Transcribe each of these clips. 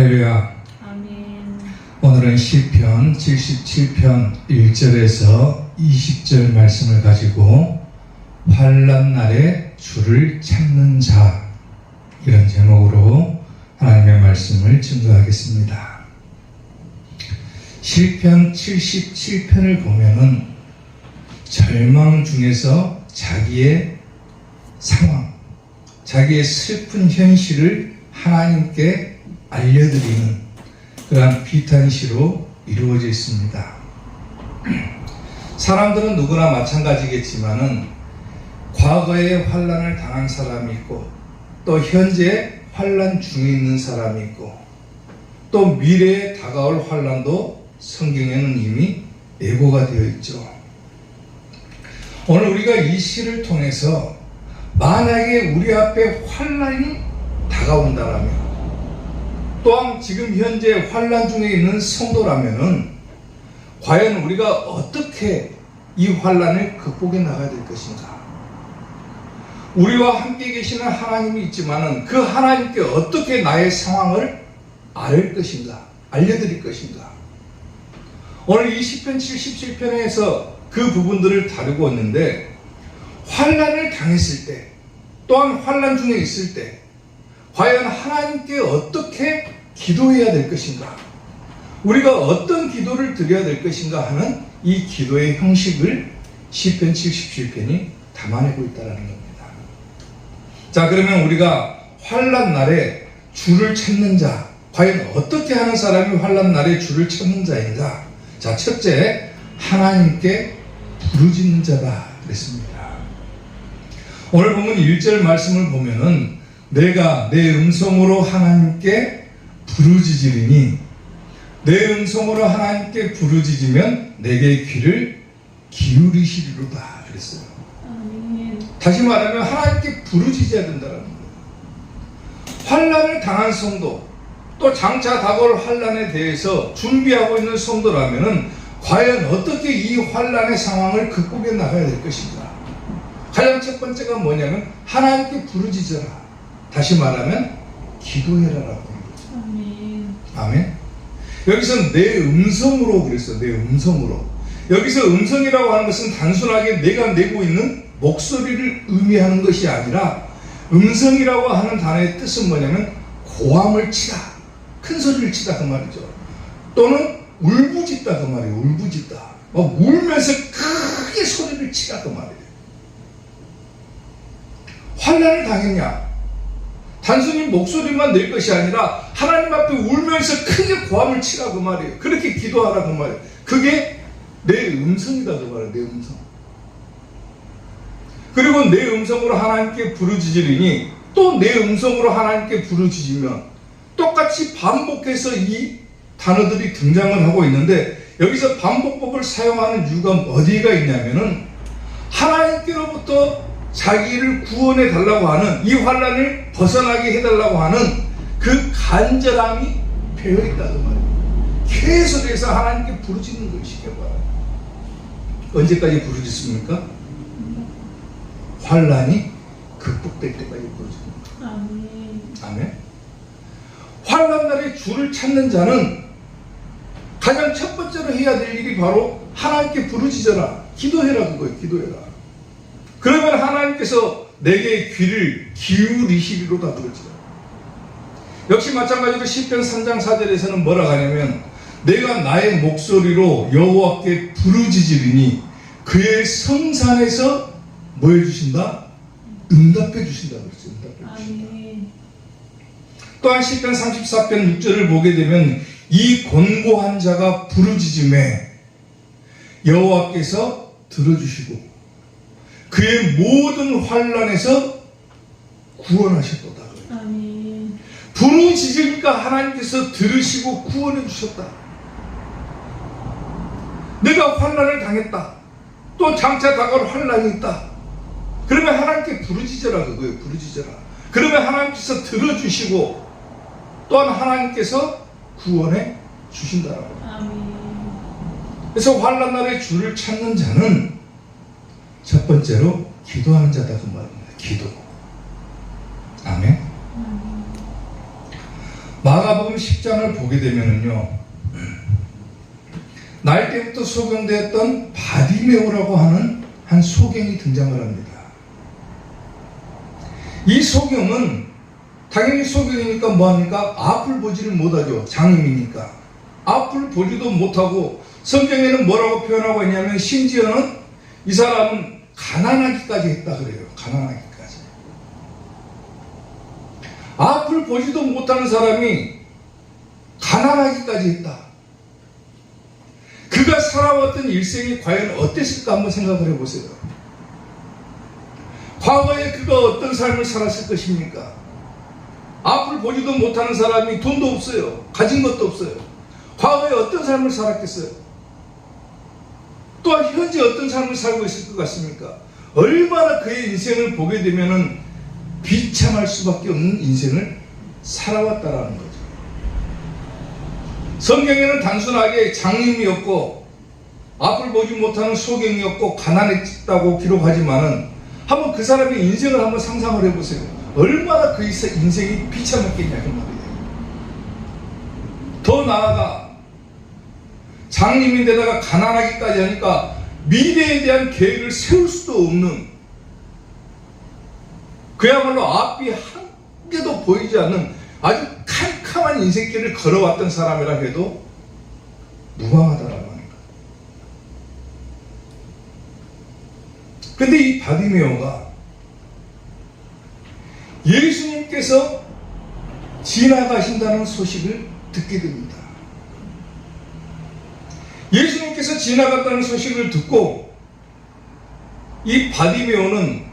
할렐루야. 아멘. 오늘은 시편 77편 1절에서 20절 말씀을 가지고 환난 날에 주를 찾는 자, 이런 제목으로 하나님의 말씀을 증거하겠습니다. 시편 77편을 보면은 절망 중에서 자기의 상황, 자기의 슬픈 현실을 하나님께 알려드리는 그러한 비탄시로 이루어져 있습니다. 사람들은 누구나 마찬가지겠지만은 과거에 환난을 당한 사람이 있고, 또 현재 환난 중에 있는 사람이 있고, 또 미래에 다가올 환난도 성경에는 이미 예고가 되어 있죠. 오늘 우리가 이 시를 통해서 만약에 우리 앞에 환난이 다가온다라면, 또한 지금 현재 환난 중에 있는 성도라면은 과연 우리가 어떻게 이 환난을 극복해 나가야 될 것인가? 우리와 함께 계시는 하나님이 있지만은 그 하나님께 어떻게 나의 상황을 알 것인가? 알려드릴 것인가? 오늘 이 시편 77편에서 그 부분들을 다루고 있는데, 환난을 당했을 때, 또한 환난 중에 있을 때 과연 하나님께 어떻게 기도해야 될 것인가, 우리가 어떤 기도를 드려야 될 것인가 하는 이 기도의 형식을 시편 77편이 담아내고 있다는 겁니다. 자, 그러면 우리가 환난 날에 주를 찾는 자, 과연 어떻게 하는 사람이 환난 날에 주를 찾는 자인가? 자, 첫째, 하나님께 부르짖는 자다 그랬습니다. 오늘 보면 1절 말씀을 보면은 내가 내 음성으로 하나님께 부르짖으리니, 내 음성으로 하나님께 부르짖으면 내게 귀를 기울이시리로다 그랬어요. 아멘. 다시 말하면 하나님께 부르짖어야 된다는 거예요. 환난을 당한 성도, 또 장차 다가올 환난에 대해서 준비하고 있는 성도라면은 과연 어떻게 이 환난의 상황을 극복해 나가야 될 것인가? 가장 첫 번째가 뭐냐면 하나님께 부르짖어라. 다시 말하면 기도해라라고 합니다. 아멘. 아멘. 여기서 내 음성으로 그랬어요. 내 음성으로. 여기서 음성이라고 하는 것은 단순하게 내가 내고 있는 목소리를 의미하는 것이 아니라, 음성이라고 하는 단어의 뜻은 뭐냐면 고함을 치다, 큰 소리를 치다 그 말이죠. 또는 울부짖다 그 말이에요. 울부짖다. 막 울면서 크게 소리를 치다 그 말이에요. 환난을 당했냐? 단순히 목소리만 낼 것이 아니라 하나님 앞에 울면서 크게 고함을 치라 그 말이에요. 그렇게 기도하라 그 말이에요. 그게 내 음성이다 그 말이에요. 내 음성. 그리고 내 음성으로 하나님께 부르짖으리니, 또 내 음성으로 하나님께 부르짖으면, 똑같이 반복해서 이 단어들이 등장을 하고 있는데, 여기서 반복법을 사용하는 이유가 어디가 있냐면은 하나님께로부터 자기를 구원해 달라고 하는, 이 환난을 벗어나게 해달라고 하는 그 간절함이 배어있다 그 말이에요. 계속해서 하나님께 부르짖는 것이게 바라요. 언제까지 부르짖습니까? 환난이 극복될 때까지 부르짖습니다. 아멘. 아멘. 환난 날에 주를 찾는 자는 가장 첫 번째로 해야 될 일이 바로 하나님께 부르짖어라, 기도해라 그거예요. 기도해라. 그러면 하나님께서 내게 귀를 기울이시리로다 그러죠. 역시 마찬가지로 시편 3장 4절에서는 뭐라고 하냐면 내가 나의 목소리로 여호와께 부르짖으리니 그의 성산에서 뭐 해주신다? 응답해 주신다 그랬죠. 응답해 주신다. 아멘. 또한 시편 34편 6절을 보게 되면 이 곤고한 자가 부르짖음에 여호와께서 들어주시고 그의 모든 환난에서 구원하셨도다. 아멘. 부르짖으니까 하나님께서 들으시고 구원해 주셨다. 내가 환난을 당했다. 또 장차 다가올 환난이 있다. 그러면 하나님께 부르짖어라 그거예요. 부르짖어라. 그러면 하나님께서 들어주시고 또한 하나님께서 구원해 주신다라고. 아멘. 그래서 환난 날에 주를 찾는 자는 첫 번째로 기도하는 자다 그 말입니다. 기도. 아멘. 마가복음 10장을 보게 되면은요, 날 때부터 소경되었던 바디메오라고 하는 한 소경이 등장을 합니다. 이 소경은 당연히 소경이니까 뭐합니까? 앞을 보지를 못하죠. 장님이니까. 앞을 보지도 못하고 성경에는 뭐라고 표현하고 있냐면 심지어는 이 사람은 가난하기까지 했다 그래요. 가난하기까지. 앞을 보지도 못하는 사람이 가난하기까지 했다. 그가 살아왔던 일생이 과연 어땠을까 한번 생각을 해보세요. 과거에 그가 어떤 삶을 살았을 것입니까? 앞을 보지도 못하는 사람이 돈도 없어요. 가진 것도 없어요. 과거에 어떤 삶을 살았겠어요? 또한 현재 어떤 삶을 살고 있을 것 같습니까? 얼마나 그의 인생을 보게 되면은 비참할 수밖에 없는 인생을 살아왔다라는 거죠. 성경에는 단순하게 장님이었고 앞을 보지 못하는 소경이었고 가난했다고 기록하지만은 한번 그 사람의 인생을 한번 상상을 해보세요. 얼마나 그 인생이 비참했겠냐 그 말이에요. 더 나아가 장님인데다가 가난하기까지 하니까 미래에 대한 계획을 세울 수도 없는, 그야말로 앞이 한 개도 보이지 않는 아주 캄캄한 인생길을 걸어왔던 사람이라 해도 무방하다라고 하는 거예요. 근데 이 바디메오가 예수님께서 지나가신다는 소식을 듣게 됩니다. 예수님께서 지나갔다는 소식을 듣고 이 바디메오는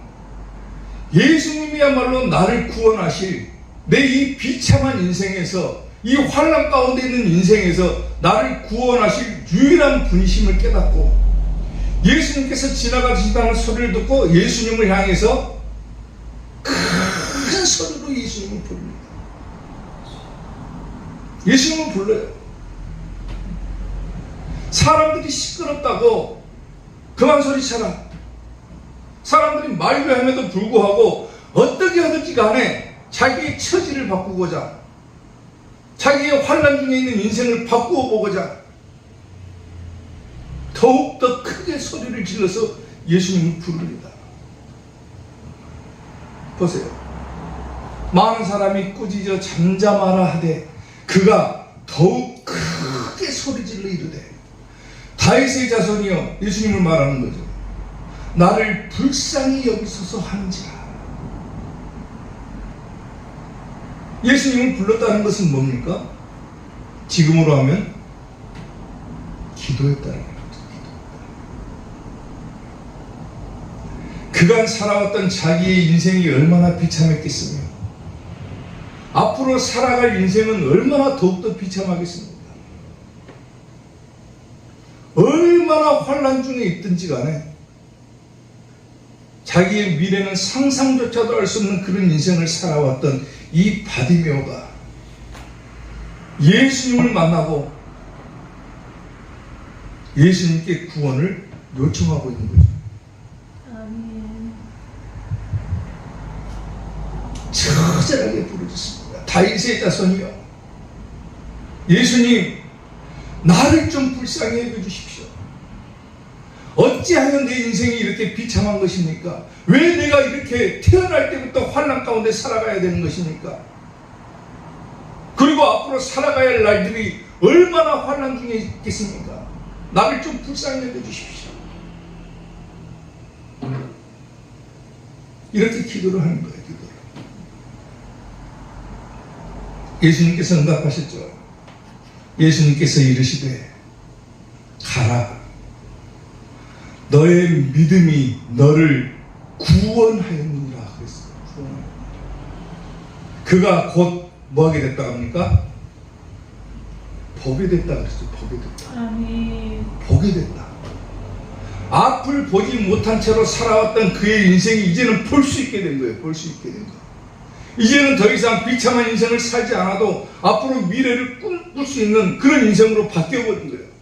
예수님이야말로 나를 구원하실, 내 이 비참한 인생에서, 이 환난 가운데 있는 인생에서 나를 구원하실 유일한 분이심을 깨닫고 예수님께서 지나가신다는 소리를 듣고 예수님을 향해서 큰 소리로 예수님을 부릅니다. 예수님을 불러요. 사람들이 시끄럽다고 그만 소리쳐라. 사람들이 만류함에도 불구하고 어떻게 하든지 간에 자기의 처지를 바꾸고자, 자기의 환난 중에 있는 인생을 바꾸어 보고자 더욱더 크게 소리를 질러서 예수님을 부릅니다. 보세요. 많은 사람이 꾸짖어 잠잠하라 하되 그가 더욱 크게 소리질러 이르되 다윗의 자손이여, 예수님을 말하는 거죠. 나를 불쌍히 여기소서 하는지라. 예수님을 불렀다는 것은 뭡니까? 지금으로 하면 기도했다는 거죠. 그간 살아왔던 자기의 인생이 얼마나 비참했겠으며 앞으로 살아갈 인생은 얼마나 더욱더 비참하겠습니까? 얼마나 환난 중에 있든지 간에 자기의 미래는 상상조차도 할 수 없는 그런 인생을 살아왔던 이 바디메오가 예수님을 만나고 예수님께 구원을 요청하고 있는 거죠. 아멘. 처절하게 부르짖습니다. 다윗의 자손이여, 예수님 나를 좀 불쌍히 여겨주십시오. 어찌하여 내 인생이 이렇게 비참한 것입니까? 왜 내가 이렇게 태어날 때부터 환난 가운데 살아가야 되는 것입니까? 그리고 앞으로 살아가야 할 날들이 얼마나 환난 중에 있겠습니까? 나를 좀 불쌍히 여겨주십시오. 이렇게 기도를 하는 거예요. 기도를. 예수님께서 응답하셨죠. 예수님께서 이르시되 가라, 너의 믿음이 너를 구원하였느니라 그랬어요. 그가 곧 뭐하게 됐다 합니까? 보게 됐다 그랬어요. 보게 됐다. 아멘. 보게 됐다. 앞을 보지 못한 채로 살아왔던 그의 인생이 이제는 볼 수 있게 된 거예요. 볼 수 있게 된 거. 이제는 더 이상 비참한 인생을 살지 않아도 앞으로 미래를 꿈꿀 수 있는 그런 인생으로 바뀌어버린 거예요.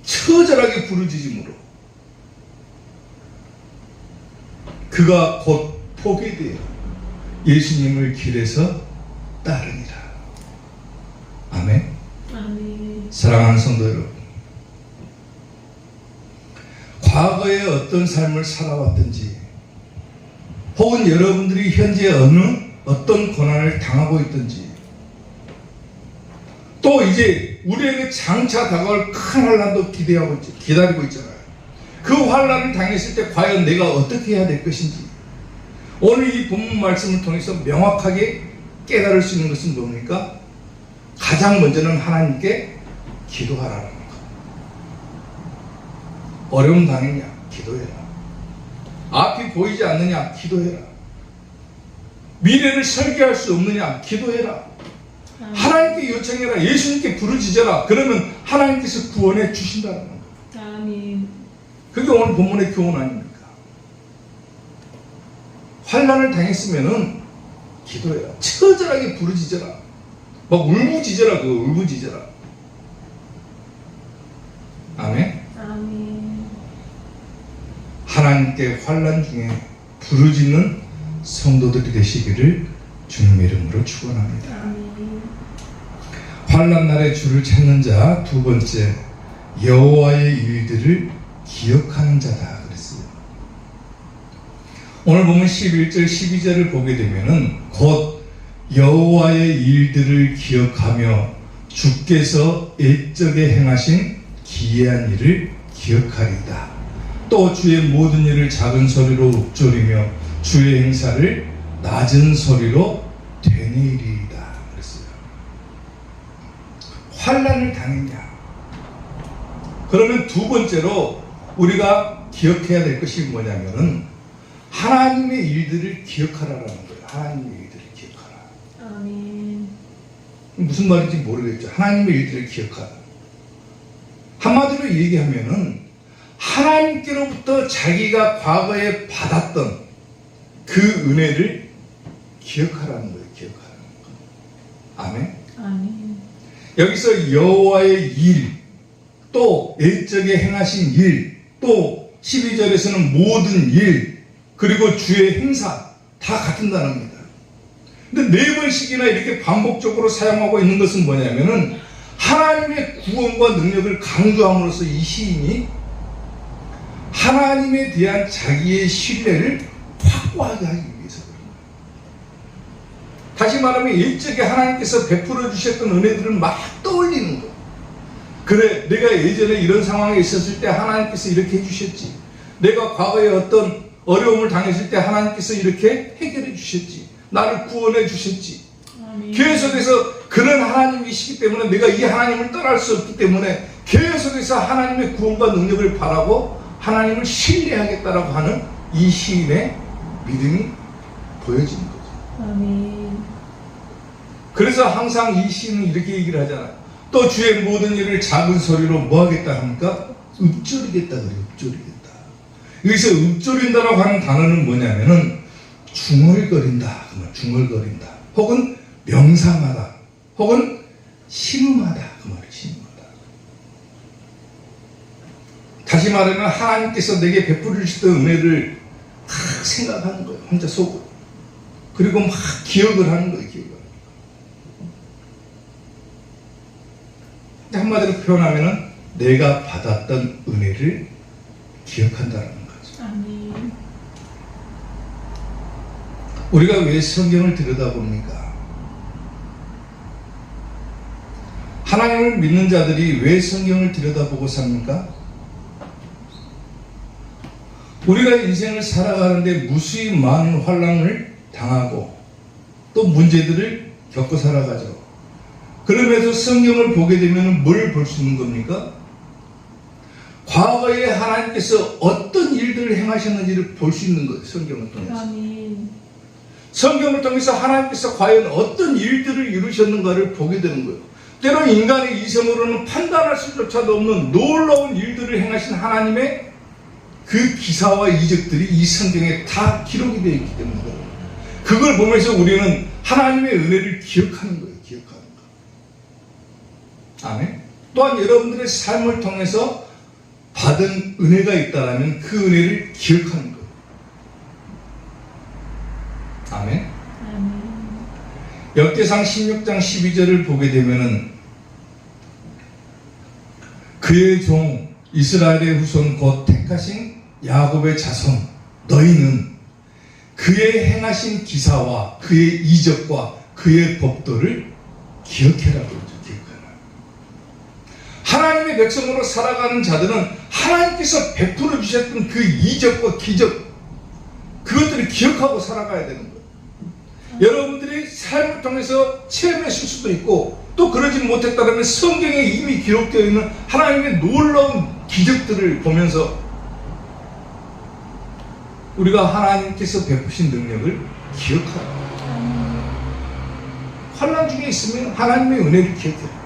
처절하게 부르짖음으로 그가 곧 포기되어 예수님을 길에서 따르니라. 사랑하는 성도 여러분, 과거에 어떤 삶을 살아왔든지 혹은 여러분들이 현재 어떤 고난을 당하고 있든지 또 이제 우리에게 장차 다가올 큰 환난도 기다리고 있잖아요. 그 환난을 당했을 때 과연 내가 어떻게 해야 될 것인지 오늘 이 본문 말씀을 통해서 명확하게 깨달을 수 있는 것은 뭡니까? 가장 먼저는 하나님께 기도하라는 것. 어려움 당했냐? 기도해라. 앞이 보이지 않느냐? 기도해라. 미래를 설계할 수 없느냐? 기도해라. 하나님께 요청해라. 예수님께 부르짖어라. 그러면 하나님께서 구원해 주신다는 것. 아멘. 그게 오늘 본문의 교훈 아닙니까? 환난을 당했으면은 기도해라. 처절하게 부르짖어라. 막 울부짖어라. 울부짖어라. 아멘. 아멘. 하나님께 환난 중에 부르짖는 성도들이 되시기를 주님의 이름으로 축원합니다. 아멘. 환난 날에 주를 찾는 자, 두 번째, 여호와의 일들을 기억하는 자다 그랬어요. 오늘 보면 11절 12절을 보게 되면은 곧 여호와의 일들을 기억하며 주께서 옛적에 행하신 기이한 일을 기억하리이다. 또 주의 모든 일을 작은 소리로 읊조리며 주의 행사를 낮은 소리로 되뇌이리이다 그랬어요. 환난을 당했냐? 그러면 두 번째로 우리가 기억해야 될 것이 뭐냐면은 하나님의 일들을 기억하라라는 거예요. 하나님의 일들을 기억하라. 아멘. 무슨 말인지 모르겠죠. 하나님의 일들을 기억하라. 한마디로 얘기하면은 하나님께로부터 자기가 과거에 받았던 그 은혜를 기억하라는 거예요. 기억하라는 거. 아멘. 아멘. 여기서 여호와의 일, 또 옛적에 행하신 일, 또 12절에서는 모든 일, 그리고 주의 행사 다 같은 단어입니다. 근데 네 번씩이나 이렇게 반복적으로 사용하고 있는 것은 뭐냐면은 하나님의 구원과 능력을 강조함으로써 이 시인이 하나님에 대한 자기의 신뢰를 확고하게 하기 위해서 그런 거예요. 다시 말하면 옛적에 하나님께서 베풀어 주셨던 은혜들을 막 떠올리는 거예요. 그래, 내가 예전에 이런 상황에 있었을 때 하나님께서 이렇게 해주셨지. 내가 과거에 어떤 어려움을 당했을 때 하나님께서 이렇게 해결해 주셨지. 나를 구원해 주셨지. 아멘. 계속해서 그런 하나님이시기 때문에 내가 이 하나님을 떠날 수 없기 때문에 계속해서 하나님의 구원과 능력을 바라고 하나님을 신뢰하겠다라고 하는 이 시인의 믿음이 보여지는 거죠. 아멘. 그래서 항상 이 시인은 이렇게 얘기를 하잖아요. 또 주의 모든 일을 작은 소리로 뭐 하겠다 합니까? 읊조리겠다 그래요. 읊조리겠다. 여기서 읊조린다라고 하는 단어는 뭐냐면은 중얼거린다. 중얼거린다. 혹은 명상하다. 혹은 신음하다. 그 말이에요. 신음하다. 다시 말하면 하나님께서 내게 베풀어 주셨던 은혜를 막 생각하는 거예요. 혼자 속으로. 그리고 막 기억을 하는 거예요. 기억을. 한마디로 표현하면 내가 받았던 은혜를 기억한다는 거죠. 아멘. 우리가 왜 성경을 들여다봅니까? 하나님을 믿는 자들이 왜 성경을 들여다보고 삽니까? 우리가 인생을 살아가는데 무수히 많은 환난을 당하고 또 문제들을 겪고 살아가죠. 그러면서 성경을 보게 되면 뭘 볼 수 있는 겁니까? 과거에 하나님께서 어떤 일들을 행하셨는지를 볼 수 있는 거예요. 성경을 통해서. 아멘. 성경을 통해서 하나님께서 과연 어떤 일들을 이루셨는가를 보게 되는 거예요. 때로는 인간의 이성으로는 판단할 수조차도 없는 놀라운 일들을 행하신 하나님의 그 기사와 이적들이 이 성경에 다 기록이 되어 있기 때문에 그걸 보면서 우리는 하나님의 은혜를 기억하는 거예요. 기억하는 거. 아멘. 또한 여러분들의 삶을 통해서 받은 은혜가 있다면 그 은혜를 기억하는 거예요. 아멘. 아멘. 역대상 16장 12절을 보게 되면은 그의 종 이스라엘의 후손 곧 택하신 야곱의 자손 너희는 그의 행하신 기사와 그의 이적과 그의 법도를 기억해라. 기억해라. 하나님의 백성으로 살아가는 자들은 하나님께서 베풀어 주셨던 그 이적과 기적, 그것들을 기억하고 살아가야 되는 거예요. 여러분들이 삶을 통해서 체험하실 수도 있고, 또 그러지 못했다면 성경에 이미 기록되어 있는 하나님의 놀라운 기적들을 보면서 우리가 하나님께서 베푸신 능력을 기억하라. 환난 중에 있으면 하나님의 은혜를 기억해라.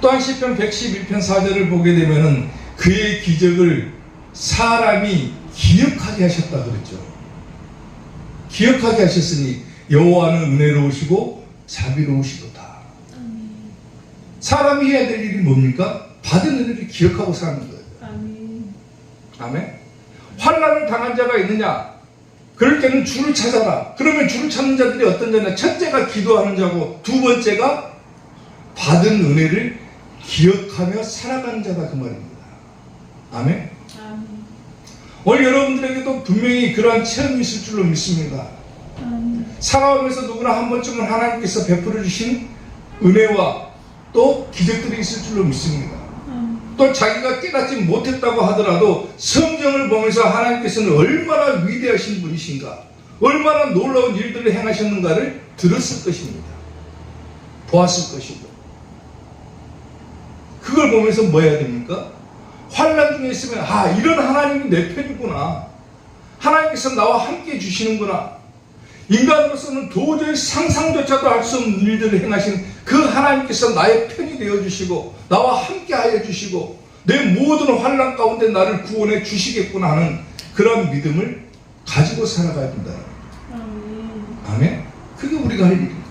또한 시편 111편 4절을 보게 되면은 그의 기적을 사람이 기억하게 하셨다 그랬죠. 기억하게 하셨으니 여호와는 은혜로우시고 자비로우시도다. 사람이 해야 될 일이 뭡니까? 받은 은혜를 기억하고 사는 거예요. 아멘. 환난을 당한 자가 있느냐? 그럴 때는 주를 찾아라. 그러면 주를 찾는 자들이 어떤 자냐? 첫째가 기도하는 자고, 두 번째가 받은 은혜를 기억하며 살아가는 자다, 그 말입니다. 아멘. 오늘 여러분들에게도 분명히 그러한 체험이 있을 줄로 믿습니다. 살아오면서 누구나 한 번쯤은 하나님께서 베풀어 주신 은혜와 또 기적들이 있을 줄로 믿습니다. 또 자기가 깨닫지 못했다고 하더라도 성경을 보면서 하나님께서는 얼마나 위대하신 분이신가, 얼마나 놀라운 일들을 행하셨는가를 들었을 것입니다. 보았을 것이고, 그걸 보면서 뭐 해야 됩니까? 환난 중에 있으면 이런 하나님이 내 편이구나, 하나님께서 나와 함께 해주시는구나, 인간으로서는 도저히 상상조차도 할 수 없는 일들을 행하신 그 하나님께서 나의 편이 되어주시고 나와 함께 하여 주시고 내 모든 환난 가운데 나를 구원해 주시겠구나 하는 그런 믿음을 가지고 살아가야 된다. 아멘. 그게 우리가 할 일입니다.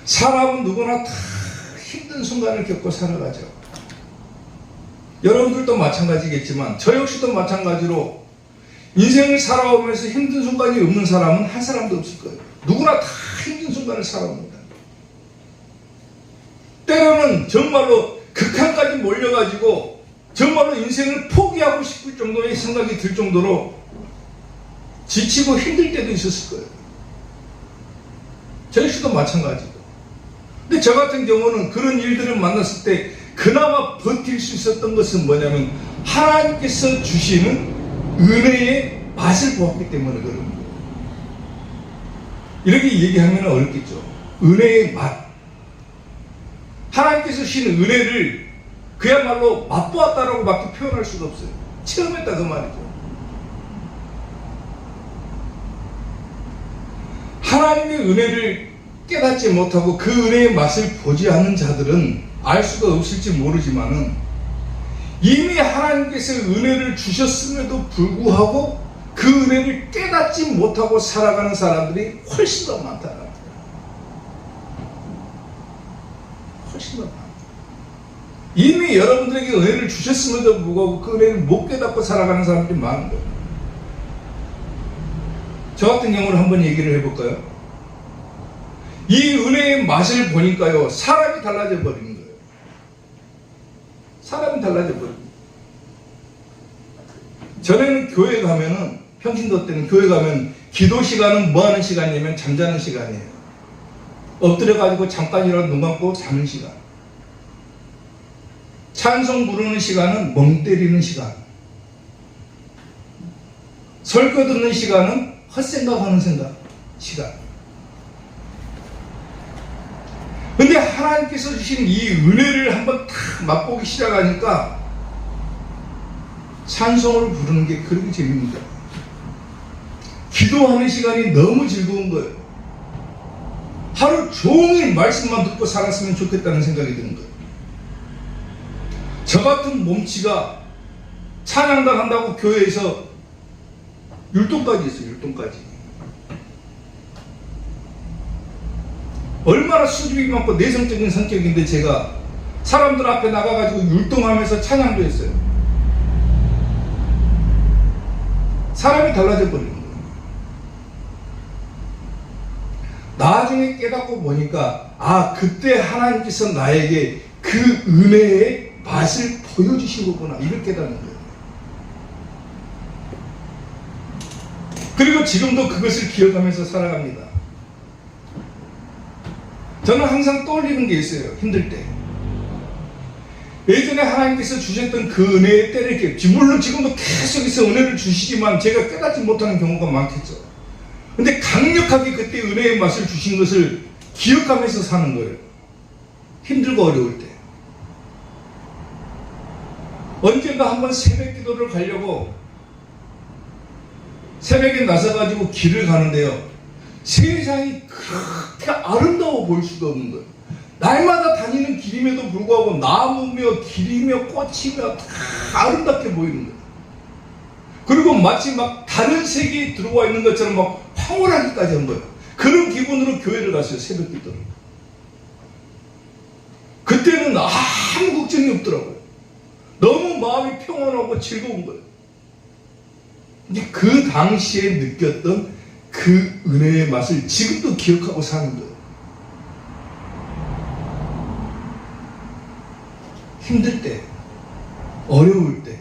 사람은 누구나 다 힘든 순간을 겪고 살아가죠. 여러분들도 마찬가지겠지만 저 역시도 마찬가지로 인생을 살아오면서 힘든 순간이 없는 사람은 한 사람도 없을 거예요. 누구나 다 힘든 순간을 살아옵니다. 때로는 정말로 극한까지 몰려가지고 정말로 인생을 포기하고 싶을 정도의 생각이 들 정도로 지치고 힘들 때도 있었을 거예요. 저 역시도 마찬가지고. 근데 저 같은 경우는 그런 일들을 만났을 때 그나마 버틸 수 있었던 것은 뭐냐면 하나님께서 주시는 은혜의 맛을 보았기 때문에 그런 거예요. 이렇게 얘기하면 어렵겠죠. 은혜의 맛. 하나님께서 주신 은혜를 그야말로 맛보았다라고 밖에 표현할 수가 없어요. 체험했다 그 말이죠. 하나님의 은혜를 깨닫지 못하고 그 은혜의 맛을 보지 않는 자들은 알 수가 없을지 모르지만은 이미 하나님께서 은혜를 주셨음에도 불구하고 그 은혜를 깨닫지 못하고 살아가는 사람들이 훨씬 더 많다는 거예요. 훨씬 더 많다. 이미 여러분들에게 은혜를 주셨음에도 불구하고 그 은혜를 못 깨닫고 살아가는 사람들이 많은 거예요. 저 같은 경우를 한번 얘기를 해볼까요? 이 은혜의 맛을 보니까요, 사람이 달라져 버리는 거예요. 사람이 달라져 버립니다. 전에는 교회 가면은, 평신도 때는 교회 가면 기도 시간은 뭐 하는 시간이냐면 잠자는 시간이에요. 엎드려가지고 잠깐이라도 눈 감고 자는 시간. 찬송 부르는 시간은 멍 때리는 시간. 설교 듣는 시간은 헛생각하는 시간. 근데 하나님께서 주신 이 은혜를 한번 탁 맛보기 시작하니까 찬송을 부르는 게 그렇게 재밌습니다. 기도하는 시간이 너무 즐거운 거예요. 하루 종일 말씀만 듣고 살았으면 좋겠다는 생각이 드는 거예요. 저 같은 몸치가 찬양단 한다고 교회에서 율동까지 했어요. 율동까지. 얼마나 수줍이 많고 내성적인 성격인데 제가 사람들 앞에 나가가지고 율동하면서 찬양도 했어요. 사람이 달라져 버리는 거예요. 나중에 깨닫고 보니까 그때 하나님께서 나에게 그 은혜의 맛을 보여주신 거구나, 이걸 깨닫는 거예요. 그리고 지금도 그것을 기억하면서 살아갑니다. 저는 항상 떠올리는 게 있어요. 힘들 때. 예전에 하나님께서 주셨던 그 은혜의 때를 깨닫지. 물론 지금도 계속해서 은혜를 주시지만 제가 깨닫지 못하는 경우가 많겠죠. 근데 강력하게 그때 은혜의 맛을 주신 것을 기억하면서 사는 거예요. 힘들고 어려울 때. 언젠가 한번 새벽 기도를 가려고 새벽에 나서가지고 길을 가는데요. 세상이 그렇게 아름다워 보일 수도 없는 거예요. 날마다 다니는 길임에도 불구하고 나무며 길이며 꽃이며 다 아름답게 보이는 거예요. 그리고 마치 막 다른 세계에 들어와 있는 것처럼 막 황홀하기까지 한 거예요. 그런 기분으로 교회를 갔어요. 새벽 기도를. 그때는 아무 걱정이 없더라고요. 너무 마음이 평온하고 즐거운 거예요. 근데 그 당시에 느꼈던 그 은혜의 맛을 지금도 기억하고 사는 거예요. 힘들 때, 어려울 때,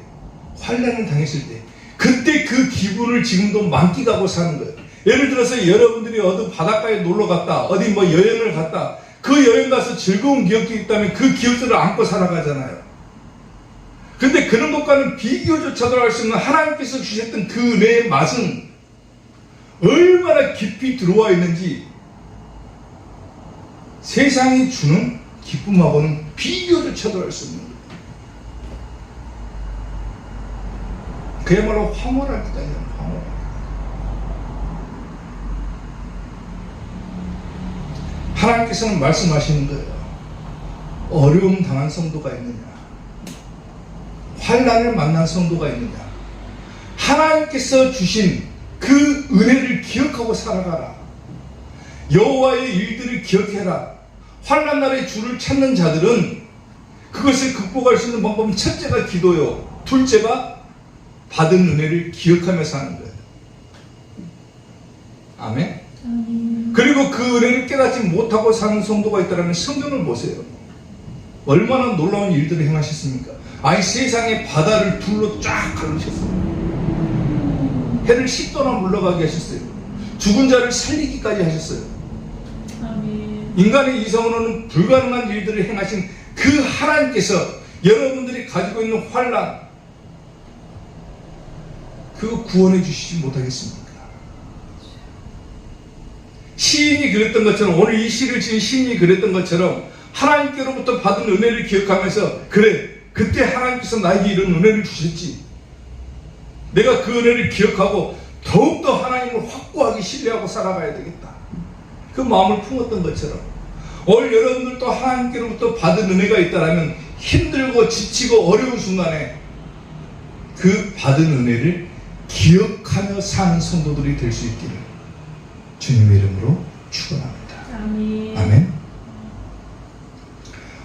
환난을 당했을 때, 그때 그 기분을 지금도 만끽하고 사는 거예요. 예를 들어서 여러분들이 어디 바닷가에 놀러 갔다, 어디 뭐 여행을 갔다, 그 여행 가서 즐거운 기억이 있다면 그 기억들을 안고 살아가잖아요. 근데 그런 것과는 비교조차도 할 수 없는 하나님께서 주셨던 그 은혜의 맛은 얼마나 깊이 들어와 있는지 세상이 주는 기쁨하고는 비교조차도 할 수 없는 거예요. 그야말로 황홀할 때까지는 황홀할 때. 하나님께서는 말씀하시는 거예요. 어려움 당한 성도가 있느냐, 환난을 만난 성도가 있느냐, 하나님께서 주신 그 은혜를 기억하고 살아가라. 여호와의 일들을 기억해라. 환난 날에 주를 찾는 자들은 그것을 극복할 수 있는 방법은 첫째가 기도요, 둘째가 받은 은혜를 기억하며 사는 거예요. 아멘. 그리고 그 은혜를 깨닫지 못하고 사는 성도가 있다면 성경을 보세요. 얼마나 놀라운 일들을 행하셨습니까? 아니, 세상에 바다를 둘로 쫙 가르셨어요. 해를 10도나 물러가게 하셨어요. 죽은 자를 살리기까지 하셨어요. 아멘. 인간의 이성으로는 불가능한 일들을 행하신 그 하나님께서 여러분들이 가지고 있는 환난, 그거 구원해 주시지 못하겠습니까? 시인이 그랬던 것처럼, 오늘 이 시를 지은 시인이 그랬던 것처럼 하나님께로부터 받은 은혜를 기억하면서, 그래, 그때 하나님께서 나에게 이런 은혜를 주셨지, 내가 그 은혜를 기억하고 더욱더 하나님을 확고하게 신뢰하고 살아가야 되겠다, 그 마음을 품었던 것처럼 오늘 여러분들도 하나님께로부터 받은 은혜가 있다면 힘들고 지치고 어려운 순간에 그 받은 은혜를 기억하며 사는 성도들이 될 수 있기를 주님의 이름으로 축원합니다. 아멘. 아멘.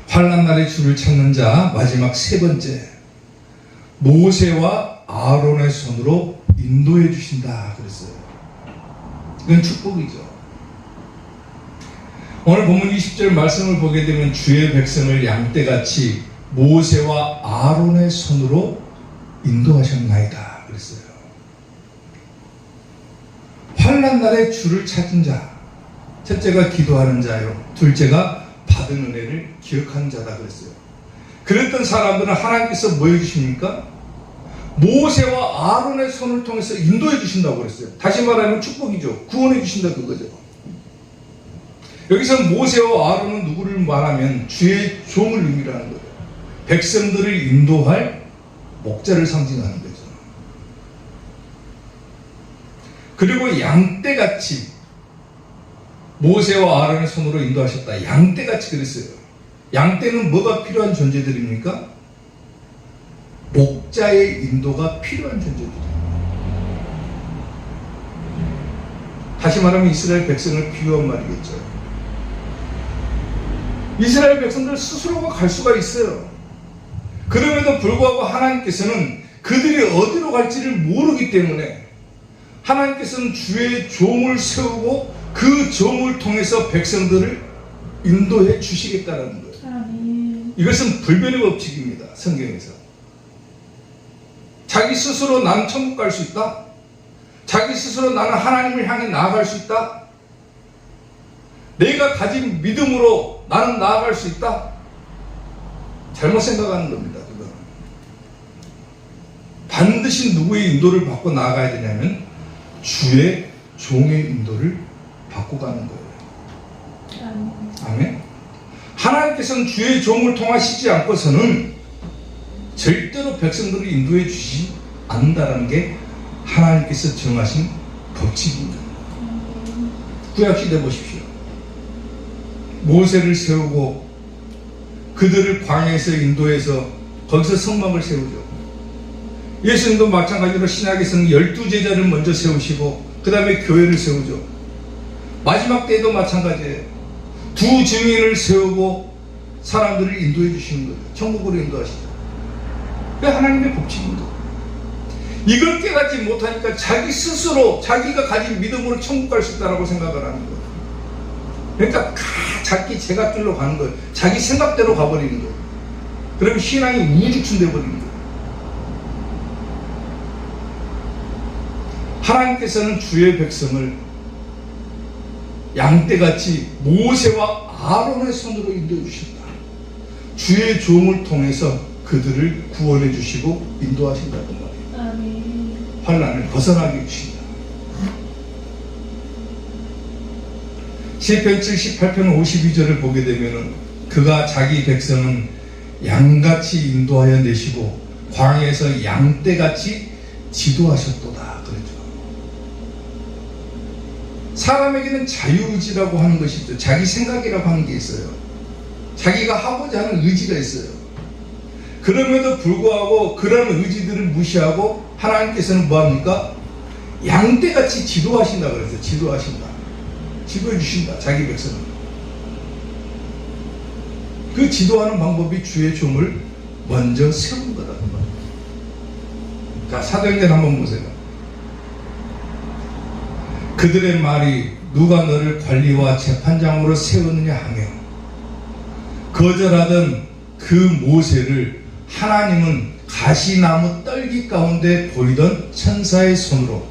환난 날에 주를 찾는 자, 마지막 세 번째, 모세와 아론의 손으로 인도해 주신다 그랬어요. 이건 축복이죠. 오늘 본문 20절 말씀을 보게 되면 주의 백성을 양떼같이 모세와 아론의 손으로 인도하셨나이다 그랬어요. 환난 날에 주를 찾은 자, 첫째가 기도하는 자요, 둘째가 받은 은혜를 기억하는 자다 그랬어요. 그랬던 사람들은 하나님께서 뭐 해주십니까? 모세와 아론의 손을 통해서 인도해 주신다고 그랬어요. 다시 말하면 축복이죠. 구원해 주신다 그거죠. 여기서 모세와 아론은 누구를 말하면 주의 종을 의미하는 거예요. 백성들을 인도할 목자를 상징하는 거죠. 그리고 양떼같이 모세와 아론의 손으로 인도하셨다. 양떼같이 그랬어요. 양떼는 뭐가 필요한 존재들입니까? 목자의 인도가 필요한 존재들이에요. 다시 말하면 이스라엘 백성을 비유한 말이겠죠. 이스라엘 백성들 스스로가 갈 수가 있어요. 그럼에도 불구하고 하나님께서는 그들이 어디로 갈지를 모르기 때문에 하나님께서는 주의 종을 세우고 그 종을 통해서 백성들을 인도해 주시겠다는 거예요. 아멘. 이것은 불변의 법칙입니다. 성경에서. 자기 스스로 나는 천국 갈 수 있다. 자기 스스로 나는 하나님을 향해 나아갈 수 있다. 내가 가진 믿음으로 나는 나아갈 수 있다. 잘못 생각하는 겁니다. 그거는. 반드시 누구의 인도를 받고 나아가야 되냐면 주의 종의 인도를 받고 가는 거예요. 아멘. 아멘. 하나님께서는 주의 종을 통하시지 않고서는 절대로 백성들을 인도해 주시지 않는다는 게 하나님께서 정하신 법칙입니다. 구약시대 보십시오. 모세를 세우고 그들을 광야에서 인도해서 거기서 성막을 세우죠. 예수님도 마찬가지로 신약에서는 12제자를 먼저 세우시고 그 다음에 교회를 세우죠. 마지막 때에도 마찬가지예요. 두 증인을 세우고 사람들을 인도해 주시는 거예요. 천국으로 인도하시죠. 그게 하나님의 법칙입니다. 이걸 깨닫지 못하니까 자기 스스로 자기가 가진 믿음으로 천국 갈 수 있다고 생각을 하는 거예요. 그러니까 자기 제각길로 가는 거예요. 자기 생각대로 가버리는 거예요. 그러면 신앙이 우후죽순 되어버리는 거예요. 하나님께서는 주의 백성을 양떼같이 모세와 아론의 손으로 인도해 주신다. 주의 종을 통해서 그들을 구원해 주시고 인도하신다는 말이에요. 아멘. 환난을 벗어나게 해주신다. 시편 78편 52절을 보게 되면은 그가 자기 백성은 양같이 인도하여 내시고 광야에서 양떼같이 지도하셨도다 그러죠. 사람에게는 자유의지라고 하는 것이 있죠. 자기 생각이라고 하는 게 있어요. 자기가 하고자 하는 의지가 있어요. 그럼에도 불구하고 그런 의지들을 무시하고 하나님께서는 뭐합니까? 양떼같이 지도하신다 그랬어요. 지도하신다. 지도해 주신다. 자기 백성을. 그 지도하는 방법이 주의 종을 먼저 세운 거다. 자, 사도행전 한번 보세요. 그들의 말이 누가 너를 관리와 재판장으로 세웠느냐 하며 거절하던 그 모세를 하나님은 가시나무 떨기 가운데 보이던 천사의 손으로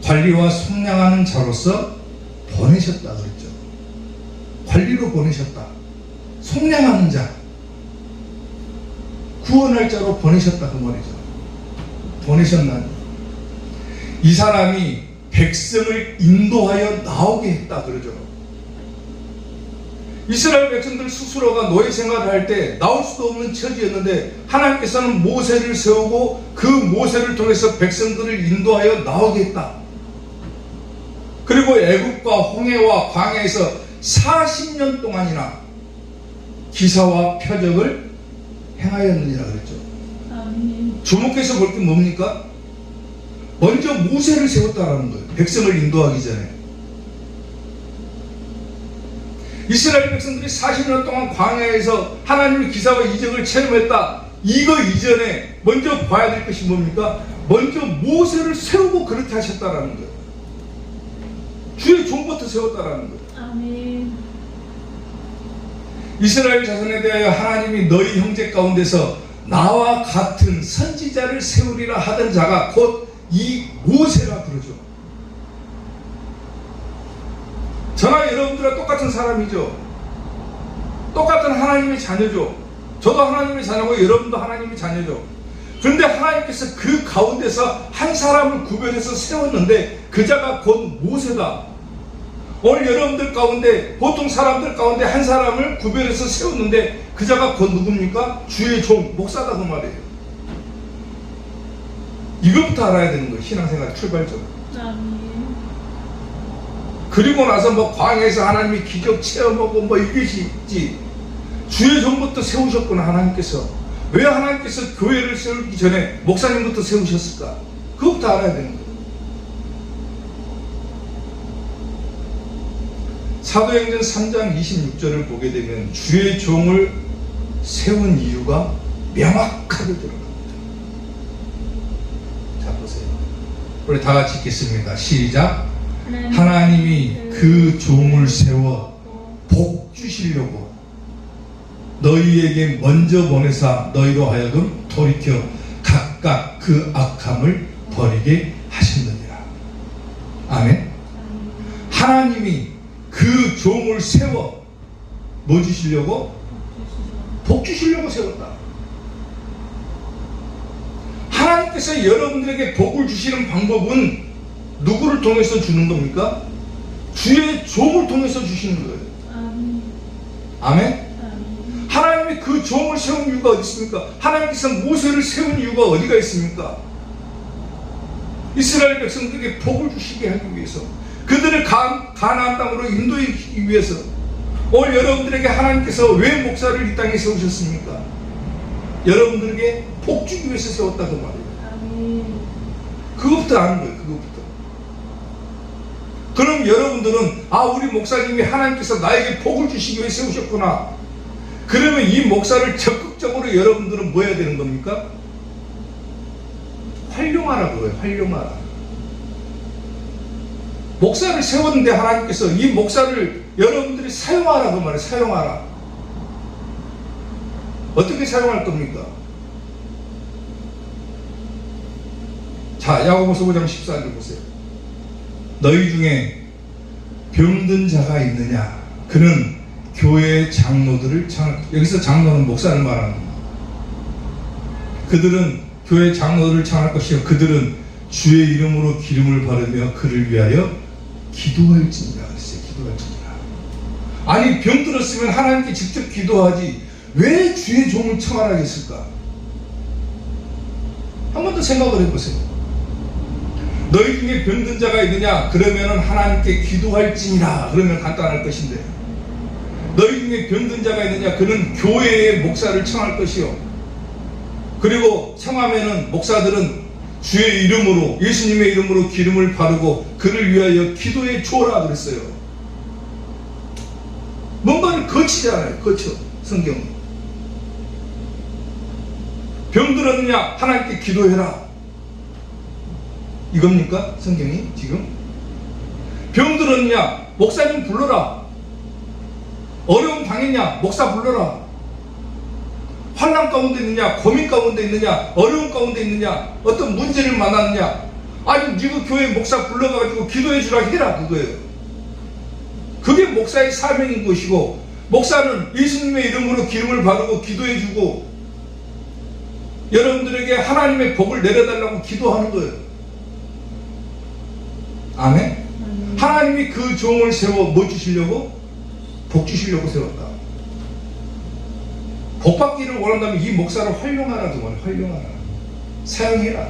관리와 속량하는 자로서 보내셨다 그랬죠. 관리로 보내셨다. 속량하는 자, 구원할 자로 보내셨다 그 말이죠. 보내셨나니 이 사람이 백성을 인도하여 나오게 했다 그러죠. 이스라엘 백성들 스스로가 노예 생활을 할 때 나올 수도 없는 처지였는데 하나님께서는 모세를 세우고 그 모세를 통해서 백성들을 인도하여 나오게 했다. 그리고 애국과 홍해와 광야에서 40년 동안이나 기사와 표적을 행하였느니라 그랬죠. 아멘. 주목해서 볼 게 뭡니까? 먼저 모세를 세웠다라는 거예요. 백성을 인도하기 전에. 이스라엘 백성들이 40년 동안 광야에서 하나님의 기사와 이적을 체험했다. 이거 이전에 먼저 봐야 될 것이 뭡니까? 먼저 모세를 세우고 그렇게 하셨다라는 거예요. 주의 종부터 세웠다라는 거예요. 아멘. 이스라엘 자손에 대하여 하나님이 너희 형제 가운데서 나와 같은 선지자를 세우리라 하던 자가 곧 이 모세라 그러죠. 저나 여러분들과 똑같은 사람이죠. 똑같은 하나님의 자녀죠. 저도 하나님의 자녀고 여러분도 하나님의 자녀죠. 그런데 하나님께서 그 가운데서 한 사람을 구별해서 세웠는데 그 자가 곧 모세다. 오늘 여러분들 가운데 보통 사람들 가운데 한 사람을 구별해서 세웠는데 그 자가 곧 누굽니까? 주의 종, 목사다 그 말이에요. 이것부터 알아야 되는 거예요. 신앙생활 출발점. 아멘. 그리고 나서 뭐 광야에서 하나님이 기적 체험하고 뭐 이것이 있지. 주의 종부터 세우셨구나 하나님께서. 왜 하나님께서 교회를 세우기 전에 목사님부터 세우셨을까? 그것부터 알아야 되는 거예요. 사도행전 3장 26절을 보게 되면 주의 종을 세운 이유가 명확하게 들어갑니다. 자 보세요. 우리 다 같이 읽겠습니다. 시작. 하나님이 그 종을 세워 복 주시려고 너희에게 먼저 보내사 너희로 하여금 돌이켜 각각 그 악함을 버리게 하셨느니라. 아멘. 하나님이 그 종을 세워 뭐 주시려고? 복 주시려고 세웠다. 하나님께서 여러분들에게 복을 주시는 방법은 누구를 통해서 주는 겁니까? 주의 종을 통해서 주시는 거예요. 아멘. 하나님이 그 종을 세운 이유가 어디 있습니까? 하나님께서 모세를 세운 이유가 어디가 있습니까? 이스라엘 백성들에게 복을 주시게 하기 위해서, 그들을 가나안 땅으로 인도하기 위해서. 오늘 여러분들에게 하나님께서 왜 목사를 이 땅에 세우셨습니까? 여러분들에게 복 주기 위해서 세웠다고 말해요. 그것부터 아는 거예요. 그것부터. 그럼 여러분들은 우리 목사님이 하나님께서 나에게 복을 주시기 위해 세우셨구나. 그러면 이 목사를 적극적으로 여러분들은 뭐 해야 되는 겁니까? 활용하라 그래요. 활용하라. 목사를 세웠는데 하나님께서 이 목사를 여러분들이 사용하라 그 말이에요. 사용하라. 어떻게 사용할 겁니까? 자, 야고보서 5장 14절 보세요. 너희 중에 병든 자가 있느냐? 그는 교회의 장로들을 여기서 장로는 목사를 말하는 겁니다. 그들은 교회 장로들을 청할 것이요 그들은 주의 이름으로 기름을 바르며 그를 위하여 기도할지니라. 그랬어요. 기도할지니라. 아니, 병들었으면 하나님께 직접 기도하지 왜 주의 종을 청하라 했을까? 한 번 더 생각을 해보세요. 너희 중에 병든 자가 있느냐? 그러면은 하나님께 기도할지니라. 그러면 간단할 것인데, 너희 중에 병든 자가 있느냐? 그는 교회의 목사를 청할 것이요. 그리고 청하면은 목사들은 주의 이름으로, 예수님의 이름으로 기름을 바르고 그를 위하여 기도해 주어라 그랬어요. 뭔가를 거치잖아요. 거쳐. 성경은. 병들었느냐? 하나님께 기도해라. 이겁니까? 성경이 지금? 병들었느냐? 목사님 불러라. 어려움 당했냐? 목사 불러라. 환난 가운데 있느냐? 고민 가운데 있느냐? 어려움 가운데 있느냐? 어떤 문제를 만났느냐? 아니, 네가 교회 목사 불러가지고 기도해 주라 해라. 그거예요. 그게 목사의 사명인 것이고, 목사는 예수님의 이름으로 기름을 바르고 기도해 주고 여러분들에게 하나님의 복을 내려달라고 기도하는 거예요. 아멘? 하나님이 그 종을 세워 뭐 주시려고? 복 주시려고 세웠다. 복 받기를 원한다면 이 목사를 활용하라. 그 말, 활용하라. 사용해라.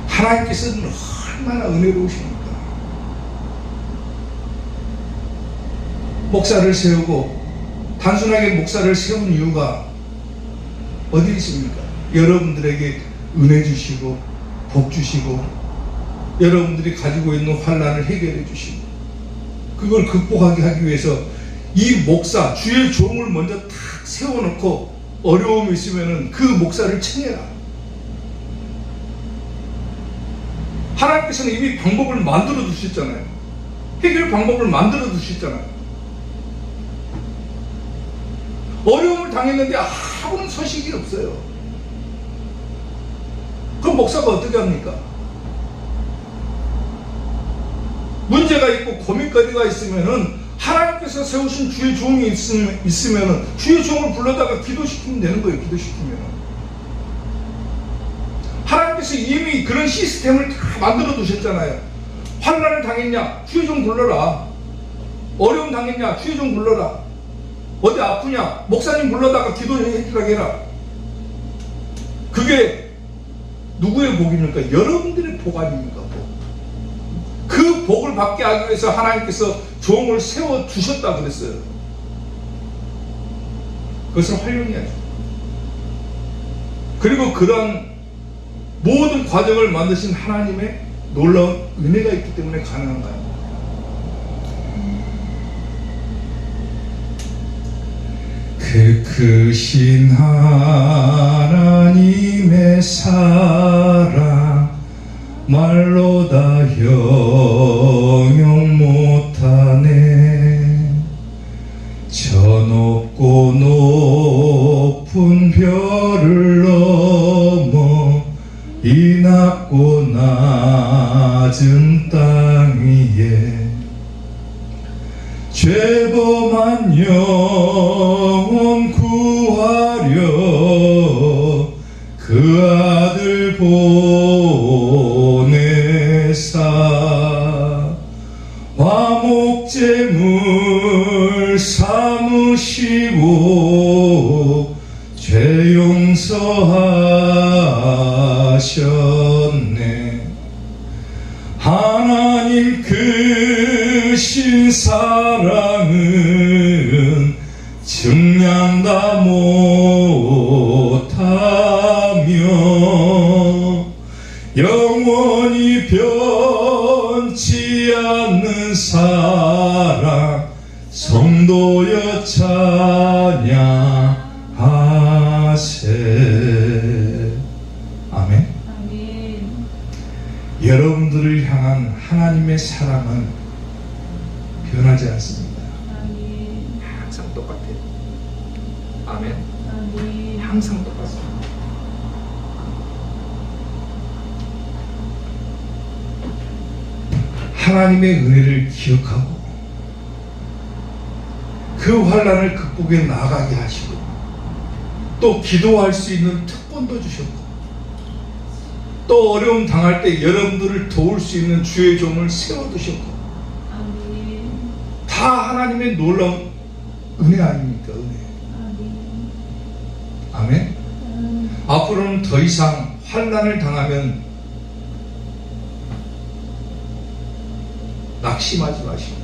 하나님께서는 얼마나 은혜로우십니까? 목사를 세우고, 단순하게 목사를 세운 이유가 어디 있습니까? 여러분들에게 은혜 주시고 복 주시고 여러분들이 가지고 있는 환난을 해결해 주시고 그걸 극복하게 하기 위해서 이 목사, 주의 종을 먼저 탁 세워놓고 어려움이 있으면은 그 목사를 청해라. 하나님께서는 이미 방법을 만들어 두셨잖아요. 해결 방법을 만들어 두셨잖아요. 어려움을 당했는데 아무런 소식이 없어요. 그럼 목사가 어떻게 합니까? 문제가 있고 고민거리가 있으면은 하나님께서 세우신 주의 종이 있으면은 주의 종을 불러다가 기도시키면 되는 거예요. 기도시키면 하나님께서 이미 그런 시스템을 다 만들어 두셨잖아요. 환난을 당했냐? 주의 종 불러라. 어려움 당했냐? 주의 종 불러라. 어디 아프냐? 목사님 불러다가 기도해주라고 해라. 그게 누구의 복입니까? 여러분들의 복 아닙니까? 복. 그 복을 받게 하기 위해서 하나님께서 종을 세워주셨다 그랬어요. 그것을 활용해야죠. 그리고 그런 모든 과정을 만드신 하나님의 놀라운 은혜가 있기 때문에 가능한 거예요. 그 크신 하나님의 사랑 말로 다 형용 못하네. 저 높고 높은 별을 넘어 이 낮고 낮은 땅 위에 죄범한 영혼 구하려 그 아들 보내사 화목제물 삼으시고 죄 용서하셨네. 하나님 크신 사랑은 증량다 못하며 영원히 변치 않는 사랑 성도여 찬양하세. 아멘. 아멘. 여러분들을 향한 하나님의 사랑은 변하지 않습니다. 아멘. 항상 똑같아요. 아멘. 아멘. 항상 똑같습니다. 하나님의 은혜를 기억하고 그 환난을 극복해 나가게 하시고 또 기도할 수 있는 특권도 주셨고 또 어려움 당할 때 여러분들을 도울 수 있는 주의 종을 세워두셨고 아멘. 다 하나님의 놀라운 은혜 아닙니까? 은혜. 아멘. 아멘. 앞으로는 더 이상 환난을 당하면 낙심하지 마시고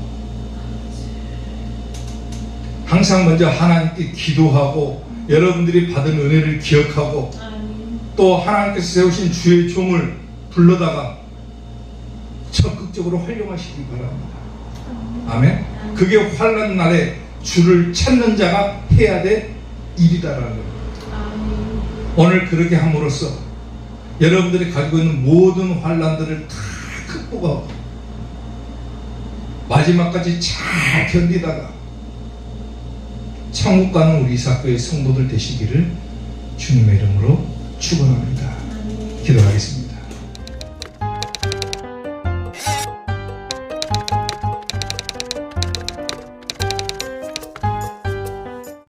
항상 먼저 하나님께 기도하고 여러분들이 받은 은혜를 기억하고 아멘. 또 하나님께서 세우신 주의 종을 불러다가 적극적으로 활용하시기 바랍니다. 아멘. 그게 환난 날에 주를 찾는 자가 해야 될 일이다라는 겁니다. 아멘. 오늘 그렇게 함으로써 여러분들이 가지고 있는 모든 환난들을 다 극복하고 마지막까지 잘 견디다가 천국 가는 우리 이사교의 성도들 되시기를 주님의 이름으로 축원합니다. 아멘. 기도하겠습니다.